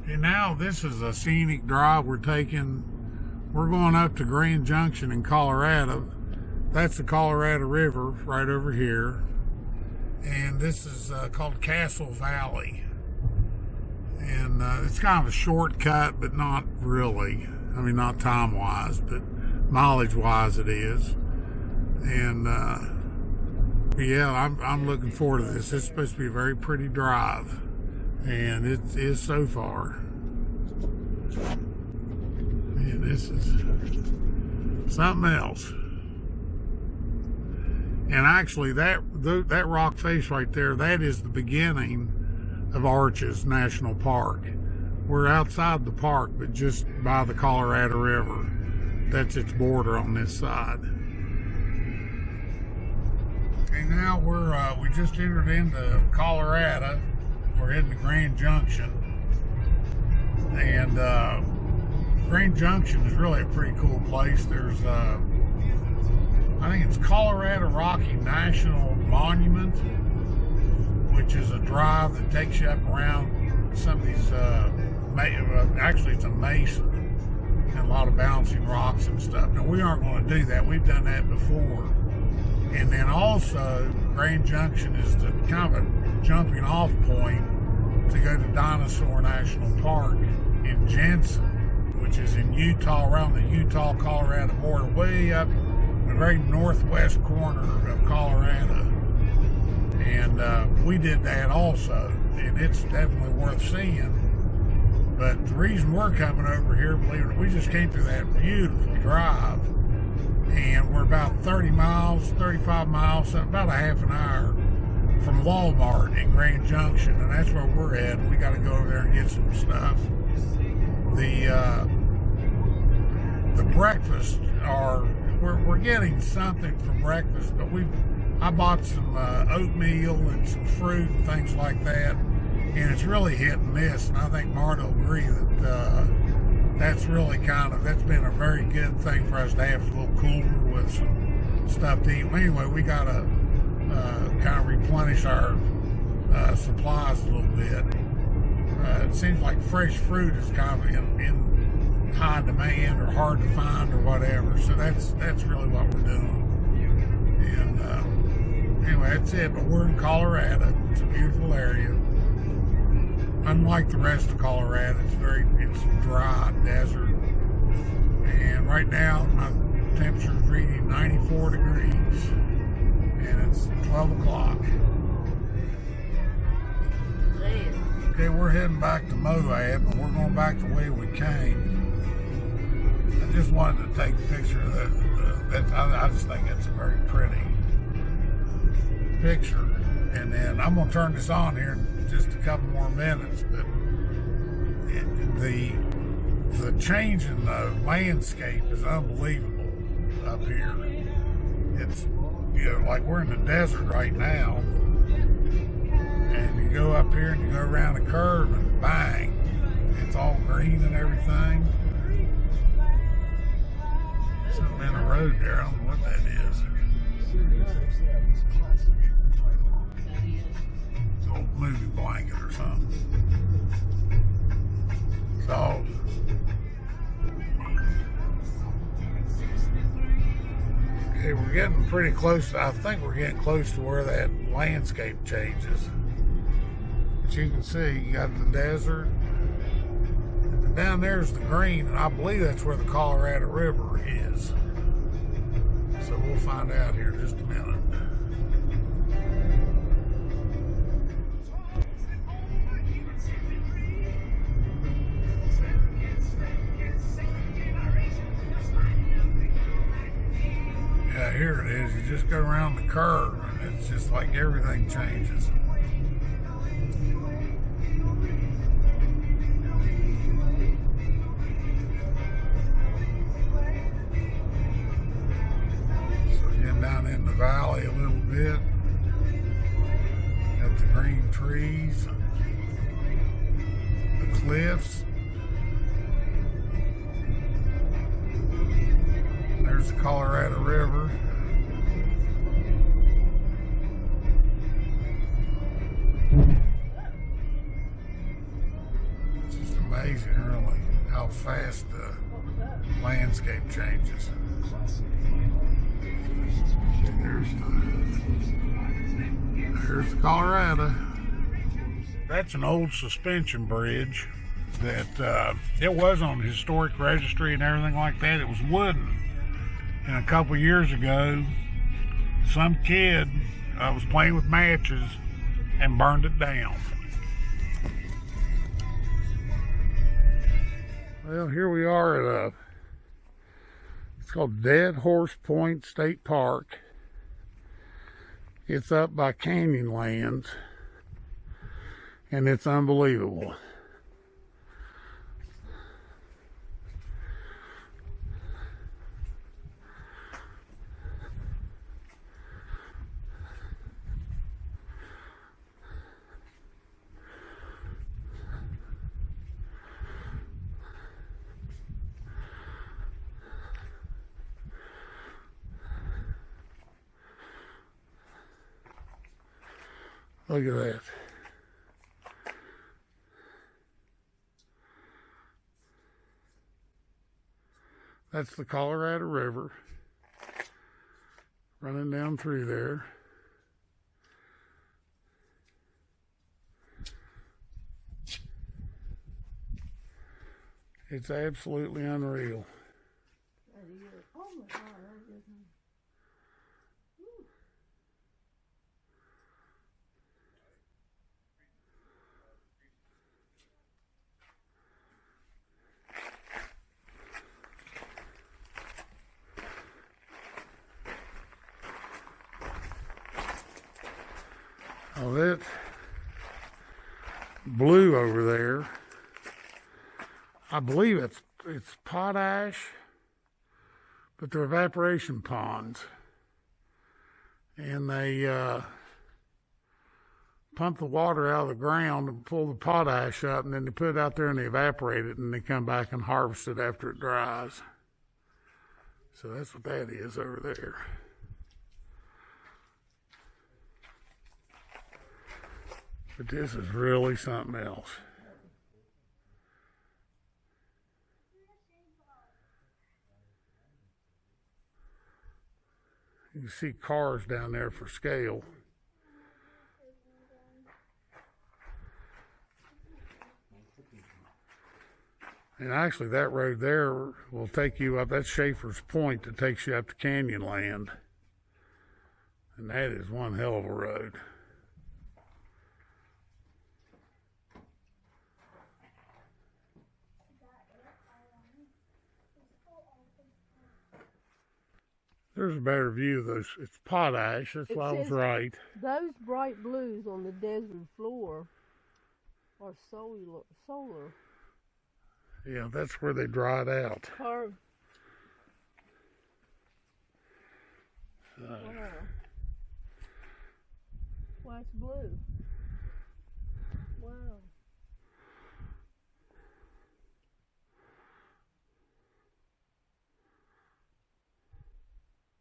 Okay, now this is a scenic drive we're taking. We're going up to Grand Junction in Colorado. That's the Colorado River right over here. And this is called Castle Valley. And it's kind of a shortcut, but not really. I mean, not time-wise, but mileage-wise it is. And yeah, I'm looking forward to this. It's supposed to be a very pretty drive. And it is so far. And this is something else. And actually, that rock face right there, that is the beginning of Arches National Park. We're outside the park, but just by the Colorado River. That's its border on this side. Okay, now we just entered into Colorado. We're heading to Grand Junction. And Grand Junction is really a pretty cool place. There's I think it's Colorado Rocky National Monument, which is a drive that takes you up around some of these, actually it's a mesa and a lot of bouncing rocks and stuff. Now, we aren't going to do that. We've done that before. And then also, Grand Junction is the kind of a jumping off point to go to Dinosaur National Park in Jensen, which is in Utah, around the Utah-Colorado border, way up the very northwest corner of Colorado. And we did that also, and it's definitely worth seeing. But the reason we're coming over here, believe it, we just came through that beautiful drive, and we're about 30 miles, 35 miles, about a half an hour from Walmart in Grand Junction, and that's where we're headed. We got to go over there and get some stuff. The breakfast we're getting something for breakfast, but I bought some oatmeal and some fruit and things like that, and it's really hit and miss. And I think Marta will agree that that's been a very good thing for us to have, a little cooler with some stuff to eat. Well, anyway, we got to kind of replenish our supplies a little bit. It seems like fresh fruit is kind of in high demand or hard to find or whatever, so that's really what we're doing. And anyway, that's it. But we're in Colorado. It's a beautiful area. Unlike the rest of Colorado, it's dry desert. And right now my temperature is reading 94 degrees, and it's 12 o'clock. Okay, we're heading back to Moab, and we're going back the way we came. I just wanted to take a picture of that. I just think it's a very pretty picture. And then I'm going to turn this on here in just a couple more minutes. But the change in the landscape is unbelievable up here. It's, like we're in the desert right now. And you go up here and you go around a curve and bang, it's all green and everything. Something in the road there, I don't know what that is. It's an old movie blanket or something. So, okay, we're getting pretty close. I think we're getting close to where that landscape changes. But you can see, you got the desert. And down there's the green, and I believe that's where the Colorado River is. So we'll find out here in just a minute. Yeah, here it is. You just go around the curve, and it's just like everything changes. Down in the valley a little bit, got the green trees, the cliffs. There's the Colorado River. It's just amazing, really, how fast the landscape changes. There's the Colorado. That's an old suspension bridge that it was on the historic registry and everything like that. It was wooden. And a couple years ago, some kid was playing with matches and burned it down. Well, here we are at it's called Dead Horse Point State Park. It's up by Canyonlands, and it's unbelievable. Look at that. That's the Colorado River running down through there. It's absolutely unreal. Oh, that blue over there, I believe it's potash, but they're evaporation ponds. And they pump the water out of the ground and pull the potash up, and then they put it out there and they evaporate it, and they come back and harvest it after it dries. So that's what that is over there. But this is really something else. You can see cars down there for scale. And actually that road there will take you up, that's Schaefer's Point that takes you up to Canyonland. And that is one hell of a road. There's a better view of those. It's potash. That's why I was right. Those bright blues on the desert floor are solar. Yeah, that's where they dry it out. Wow. Why it's blue?